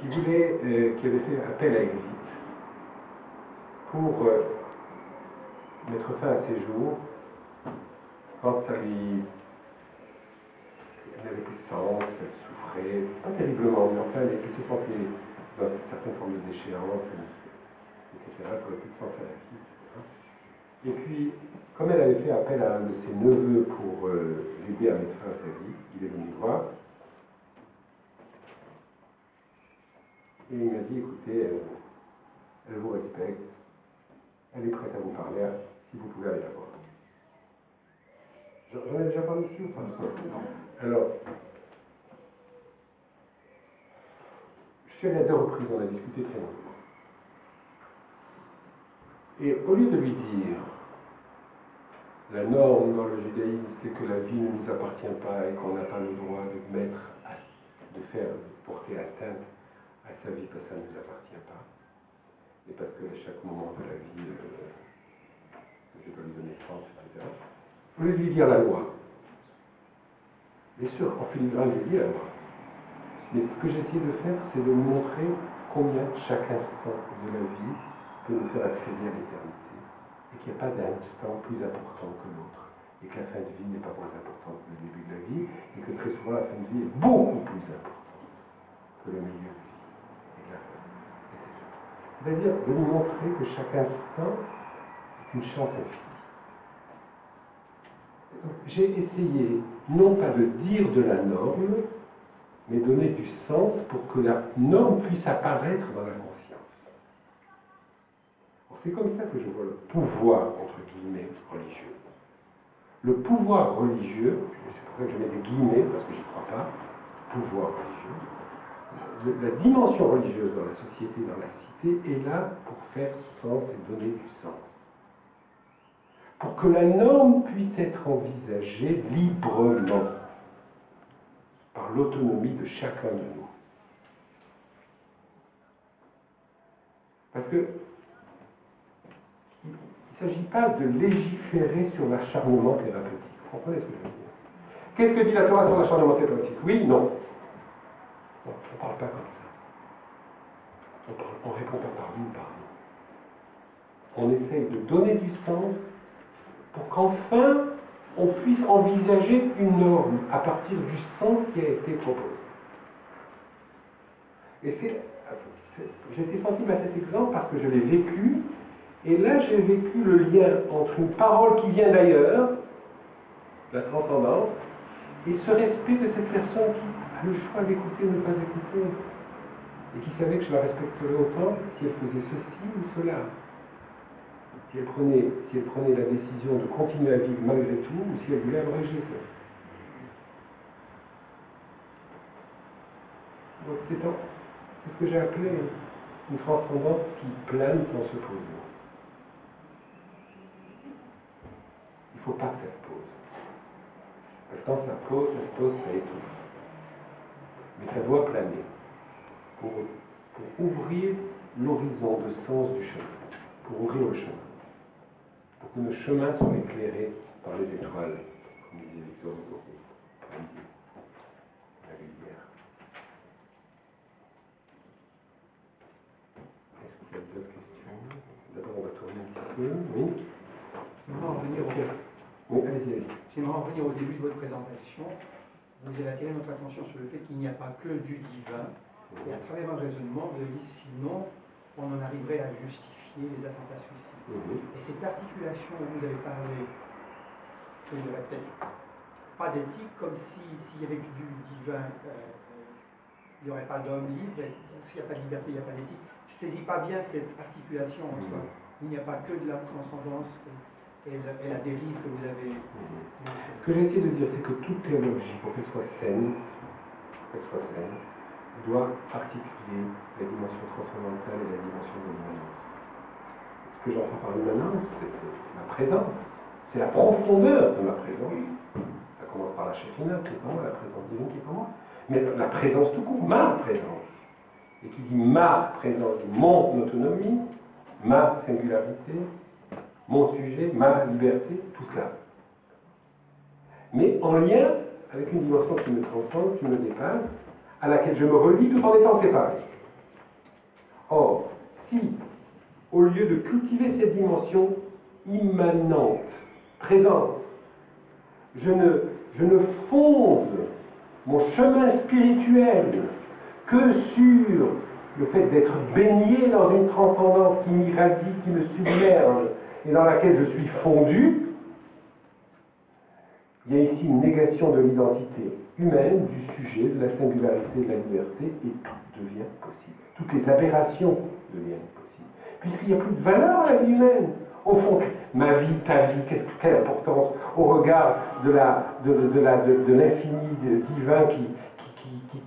qui avait fait appel à Exit pour mettre fin à ses jours quand elle n'avait plus de sens, elle souffrait, pas terriblement, mais enfin elle se sentait dans une certaine forme de déchéance, etc. Elle n'avait plus de sens à la vie, etc. Et puis, comme elle avait fait appel à un de ses neveux pour l'aider à mettre fin à sa vie, il est venu me voir. Et il m'a dit, écoutez, elle vous respecte, elle est prête à vous parler, si vous pouvez aller la voir. J'en ai déjà parlé ici ou pas? Non. Alors, je suis allé à 2 reprises, on a discuté très longtemps. Et au lieu de lui dire, la norme dans le judaïsme, c'est que la vie ne nous appartient pas et qu'on n'a pas le droit de porter atteinte à sa vie parce que ça ne nous appartient pas. Et parce qu'à chaque moment de la vie, je dois lui donner sens, etc. Au lieu de lui dire la loi. Bien sûr, en filigrane, je lui dis la loi. Mais ce que j'essaie de faire, c'est de montrer combien chaque instant de la vie peut nous faire accéder à l'éternité. Et qu'il n'y a pas d'instant plus important que l'autre. Et que la fin de vie n'est pas moins importante que le début de la vie. Et que très souvent, la fin de vie est beaucoup plus importante que le milieu de vie. Et la fin, etc. C'est-à-dire de lui montrer que chaque instant est une chance infinie. J'ai essayé, non pas de dire de la norme, mais donner du sens pour que la norme puisse apparaître dans la conscience. C'est comme ça que je vois le pouvoir, entre guillemets, religieux. Le pouvoir religieux, c'est pour ça que je mets des guillemets, parce que je n'y crois pas, pouvoir religieux, la dimension religieuse dans la société, dans la cité, est là pour faire sens et donner du sens. Pour que la norme puisse être envisagée librement, par l'autonomie de chacun de nous. Parce que il ne s'agit pas de légiférer sur l'acharnement thérapeutique. Vous comprenez ce que je veux dire? Qu'est-ce que dit la Torah sur l'acharnement thérapeutique? Oui, non. Non, on ne parle pas comme ça. On ne répond pas par nous, par nous. On essaye de donner du sens pour qu'enfin on puisse envisager une norme à partir du sens qui a été proposé. Et j'ai été sensible à cet exemple parce que je l'ai vécu. Et là, j'ai vécu le lien entre une parole qui vient d'ailleurs, la transcendance, et ce respect de cette personne qui a le choix d'écouter ou de ne pas écouter, et qui savait que je la respecterais autant si elle faisait ceci ou cela. Si elle prenait la décision de continuer à vivre malgré tout, ou si elle voulait abréger ça. Donc c'est ce que j'ai appelé une transcendance qui plane sans se poser. Il ne faut pas que ça se pose. Parce que quand ça se pose, ça étouffe. Mais ça doit planer. Pour ouvrir l'horizon de sens du chemin. Pour ouvrir le chemin. Pour que nos chemins soient éclairés par les étoiles, comme disait Victor Hugo, la lumière. Est-ce qu'il y a d'autres questions? D'abord, on va tourner un petit peu. Oui. Oui, allez-y. J'aimerais en revenir au début de votre présentation. Vous avez attiré notre attention sur le fait qu'il n'y a pas que du divin. Et à travers un raisonnement, vous avez dit sinon, on en arriverait à justifier les attentats suicides. Et cette articulation où vous avez parlé, il n'y aurait peut-être pas d'éthique, comme s'il y avait du divin, il n'y aurait pas d'homme libre, et s'il n'y a pas de liberté, il n'y a pas d'éthique. Je ne saisis pas bien cette articulation entre il n'y a pas que de la transcendance et la dérive que vous avez. Ce que j'essaie de dire, c'est que toute théologie, pour qu'elle soit saine, doit articuler la dimension transcendantale et la dimension de l'immanence. Ce que j'entends par l'immanence, c'est ma présence, c'est la profondeur de ma présence. Ça commence par la Shekhina qui est en moi, la présence divine qui est en moi. Mais la présence tout court, ma présence. Et qui dit ma présence, mon autonomie, ma singularité, mon sujet, ma liberté, tout cela. Mais en lien avec une dimension qui me transcende, qui me dépasse, à laquelle je me relie tout en étant séparé. Or, si, au lieu de cultiver cette dimension immanente, présence, je ne fonde mon chemin spirituel que sur le fait d'être baigné dans une transcendance qui m'irradie, qui me submerge et dans laquelle je suis fondu, il y a ici une négation de l'identité humaine, du sujet, de la singularité, de la liberté, et tout devient possible. Toutes les aberrations deviennent possibles. Puisqu'il n'y a plus de valeur à la vie humaine. Au fond, ma vie, ta vie, quelle importance au regard de l'infini divin qui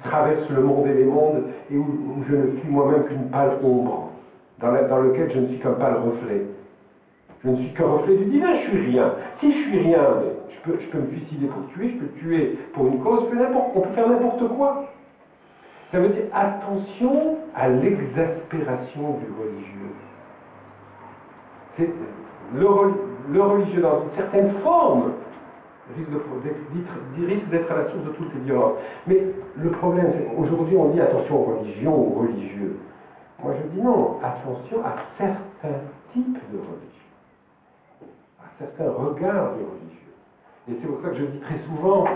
traverse le monde et les mondes, et où je ne suis moi-même qu'une pâle ombre, dans lequel je ne suis qu'un pâle reflet. Je ne suis qu'un reflet du divin, je suis rien. Si je suis rien, je peux me suicider pour tuer, je peux tuer pour une cause, on peut faire n'importe quoi. Ça veut dire attention à l'exaspération du religieux. Le religieux, dans une certaine forme, risque d'être à la source de toutes les violences. Mais le problème, c'est qu'aujourd'hui, on dit attention aux religions, aux religieux. Moi, je dis non, attention à certains types de religieux, à certains regards de religieux. Et c'est pour ça que je dis très souvent,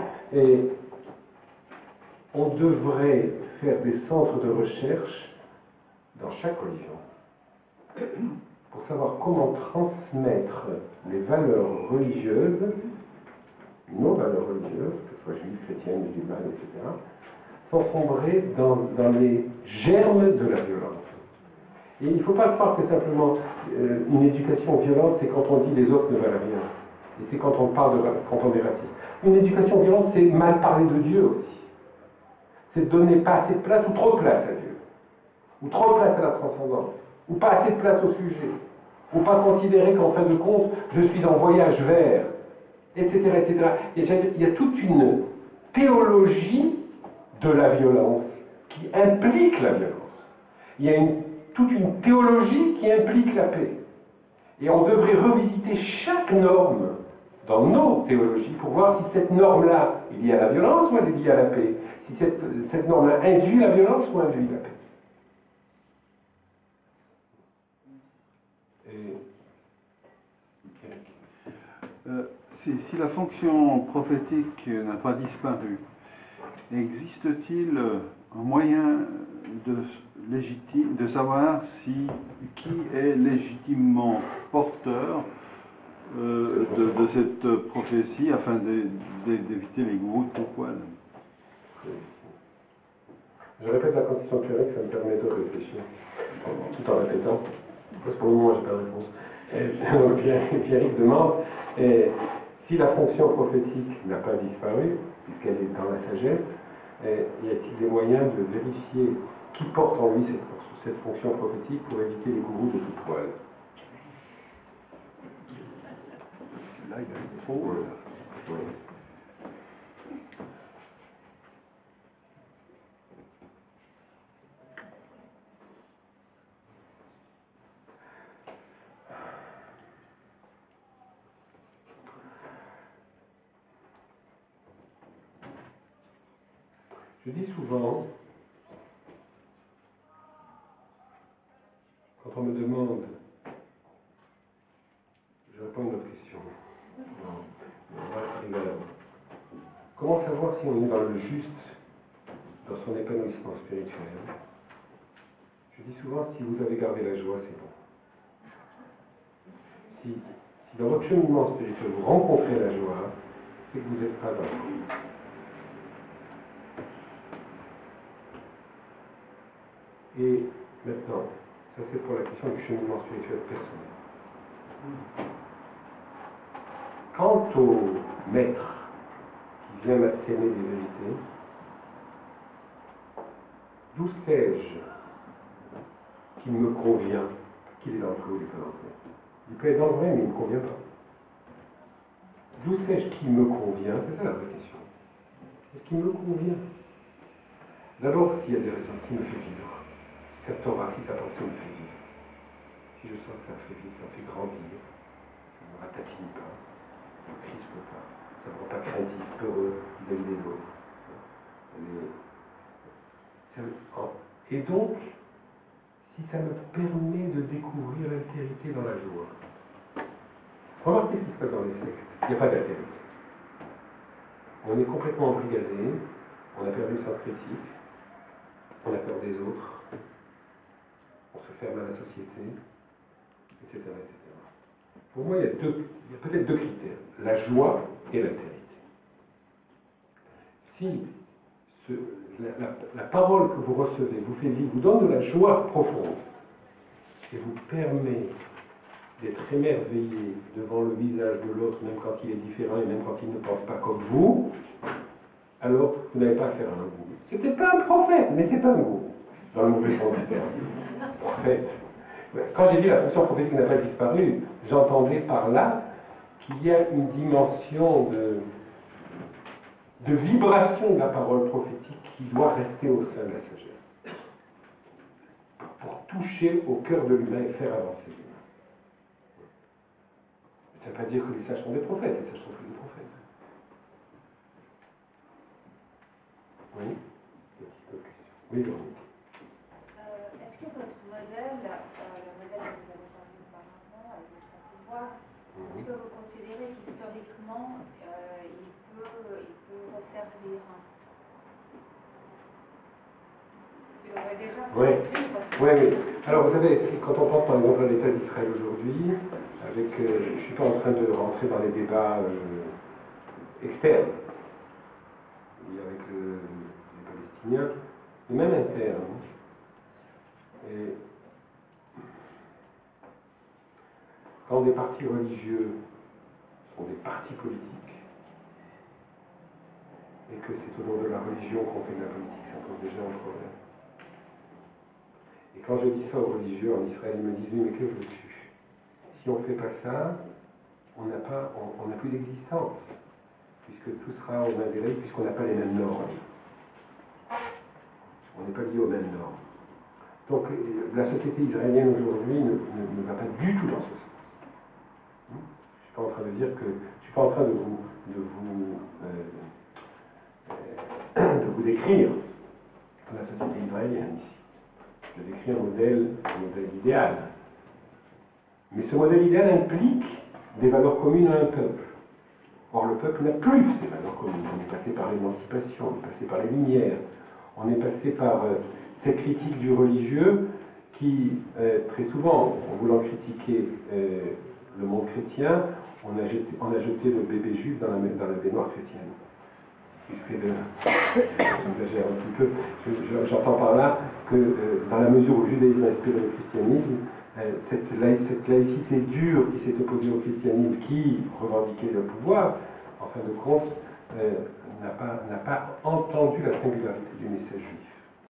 on devrait faire des centres de recherche dans chaque religion, pour savoir comment transmettre les valeurs religieuses, nos valeurs religieuses, que ce soit juives, chrétiennes, musulmanes, etc., sans sombrer dans les germes de la violence. Et il ne faut pas croire que simplement une éducation violente, c'est quand on dit les autres ne valent rien. Et c'est quand on parle quand on est raciste. Une éducation violente, c'est mal parler de Dieu aussi. C'est donner pas assez de place ou trop de place à Dieu. Ou trop de place à la transcendance. Ou pas assez de place au sujet. Ou pas considérer qu'en fin de compte, je suis en voyage vers, etc., etc. Il y a toute une théologie de la violence qui implique la violence. Il y a toute une théologie qui implique la paix. Et on devrait revisiter chaque norme dans nos théologies pour voir si cette norme-là est liée à la violence ou elle est liée à la paix. Si cette norme-là induit la violence ou induit la paix. Si la fonction prophétique n'a pas disparu, existe-t-il un moyen de savoir qui est légitimement porteur de cette prophétie afin d'éviter les gourous de pourpoil? Je répète la condition clérique, ça me permet de réfléchir tout en répétant, parce que pour le moment j'ai pas de réponse. Donc Pierrick demande si la fonction prophétique n'a pas disparu, puisqu'elle est dans la sagesse, y a-t-il des moyens de vérifier qui porte en lui cette fonction prophétique pour éviter les gourous de tout poil? Là, il y a une faux. Oui. Je dis souvent, quand on me demande, je réponds à une autre question. On va arriver à la bonne. Comment savoir si on est dans le juste, dans son épanouissement spirituel? Je dis souvent, si vous avez gardé la joie, c'est bon. Si dans votre cheminement spirituel, vous rencontrez la joie, c'est que vous êtes pas dans le coup. Et maintenant, ça c'est pour la question du cheminement spirituel personnel. Quant au maître qui vient m'assaimer des vérités, d'où sais-je qu'il me convient, qu'il est dans le vrai ou il n'est pas dans le vrai? Il peut être dans le vrai, mais il ne me convient pas. D'où sais-je qu'il me convient? C'est ça la vraie question. Est-ce qu'il me convient? D'abord, s'il y a des raisons, s'il me fait vivre. Si sa Torah, si sa pensée me fait vivre. Si je sens que ça me fait vivre, ça me fait grandir, ça ne me ratatine pas, ça ne me crispe pas, ça ne me rend pas craintif, peureux vis-à-vis des autres. Et donc, si ça me permet de découvrir l'altérité dans la joie. Remarquez ce qui se passe dans les sectes. Il n'y a pas d'altérité. On est complètement embrigadé, on a perdu le sens critique, on a peur des autres, on se ferme à la société, etc. etc. Pour moi, il y a peut-être deux critères, la joie et l'altérité. Si la parole que vous recevez vous fait vivre, vous donne de la joie profonde et vous permet d'être émerveillé devant le visage de l'autre, même quand il est différent et même quand il ne pense pas comme vous, alors vous n'avez pas affaire à un gourou. C'est peut-être pas un prophète, mais c'est pas un gourou, dans le mauvais sens du terme. Prophète. Quand j'ai dit la fonction prophétique n'a pas disparu, j'entendais par là qu'il y a une dimension de vibration de la parole prophétique qui doit rester au sein de la sagesse. Pour toucher au cœur de l'humain et faire avancer l'humain. Ça ne veut pas dire que les sages sont des prophètes, les sages sont plus des prophètes. Oui? Oui, Véronique. Est-ce que votre modèle, le modèle que vous avez parlé auparavant, avec votre pouvoir, est-ce que vous considérez qu'historiquement, il peut resservir? Il aurait déjà oui. Oui. Alors vous savez, quand on pense par exemple à l'État d'Israël aujourd'hui, je ne suis pas en train de rentrer dans les débats externes, avec les Palestiniens, mais même internes. Et quand des partis religieux sont des partis politiques, et que c'est au nom de la religion qu'on fait de la politique, ça pose déjà un problème. Et quand je dis ça aux religieux en Israël, ils me disent « Oui, mais que veux-tu? Si on ne fait pas ça, on n'a plus d'existence, puisque tout sera aux mains des règles, puisqu'on n'a pas les mêmes normes. On n'est pas lié aux mêmes normes. » Donc la société israélienne aujourd'hui ne va pas du tout dans ce sens. Je ne suis pas en train de dire que... Je ne suis pas en train de vous décrire la société israélienne ici. Je décris un modèle idéal. Mais ce modèle idéal implique des valeurs communes à un peuple. Or, le peuple n'a plus ces valeurs communes. On est passé par l'émancipation, on est passé par les Lumières, on est passé par cette critique du religieux qui, très souvent, en voulant critiquer le monde chrétien, on a jeté le bébé juif dans la baignoire chrétienne. J'exagère un petit peu. J'entends par là que dans la mesure où le judaïsme a inspiré le christianisme, cette laïcité dure qui s'est opposée au christianisme, qui revendiquait le pouvoir, en fin de compte, n'a pas entendu la singularité du message juif.